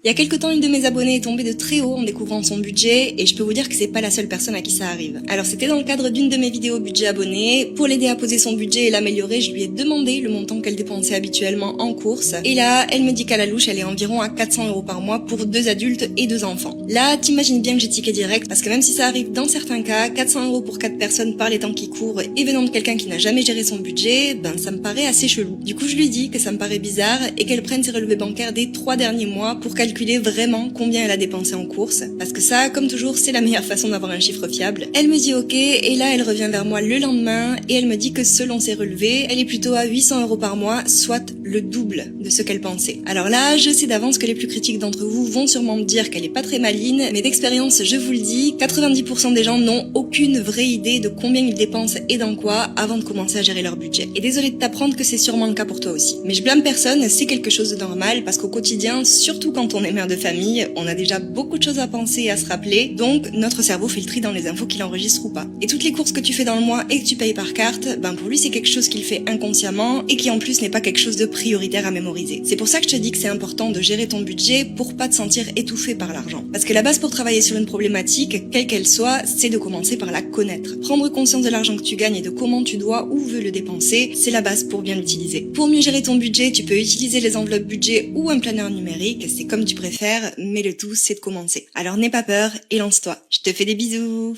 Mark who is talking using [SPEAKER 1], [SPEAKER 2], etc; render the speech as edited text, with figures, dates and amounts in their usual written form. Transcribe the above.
[SPEAKER 1] Il y a quelque temps, une de mes abonnées est tombée de très haut en découvrant son budget et je peux vous dire que c'est pas la seule personne à qui ça arrive. Alors c'était dans le cadre d'une de mes vidéos budget abonné. Pour l'aider à poser son budget et l'améliorer, je lui ai demandé le montant qu'elle dépensait habituellement en courses. Et là, elle me dit qu'à la louche, elle est environ à 400 € par mois pour 2 adultes et 2 enfants. Là, t'imagines bien que j'ai tiqué direct parce que même si ça arrive dans certains cas, 400 € pour 4 personnes par les temps qui courent et venant de quelqu'un qui n'a jamais géré son budget, ben ça me paraît assez chelou. Du coup, je lui dis que ça me paraît bizarre et qu'elle prenne ses relevés bancaires des 3 derniers mois pour calculer vraiment combien elle a dépensé en courses. Parce que ça, comme toujours, c'est la meilleure façon d'avoir un chiffre fiable. Elle me dit ok et là, elle revient vers moi le lendemain et elle me dit que selon ses relevés, elle est plutôt à 800 € par mois, soit le double de ce qu'elle pensait. Alors là, je sais d'avance que les plus critiques d'entre vous vont sûrement me dire qu'elle est pas très maline, mais d'expérience, je vous le dis, 90% des gens n'ont aucune vraie idée de combien ils dépensent et dans quoi avant de commencer à gérer leur budget. Et désolé de t'apprendre que c'est sûrement le cas pour toi aussi. Mais je blâme personne, c'est quelque chose de normal parce qu'au quotidien, surtout quand on est mère de famille, on a déjà beaucoup de choses à penser et à se rappeler, donc notre cerveau fait le tri dans les infos qu'il enregistre ou pas. Et toutes les courses que tu fais dans le mois et que tu payes par carte, ben pour lui c'est quelque chose qu'il fait inconsciemment et qui en plus n'est pas quelque chose de prioritaire à mémoriser. C'est pour ça que je te dis que c'est important de gérer ton budget pour pas te sentir étouffé par l'argent. Parce que la base pour travailler sur une problématique, quelle qu'elle soit, c'est de commencer par la connaître. Prendre conscience de l'argent que tu gagnes et de comment tu dois ou veux le dépenser, c'est la base pour bien l'utiliser. Pour mieux gérer ton budget, tu peux utiliser les enveloppes budget ou un planeur numérique, c'est comme tu préfères, mais le tout c'est de commencer. Alors n'aie pas peur et lance-toi. Je te fais des bisous.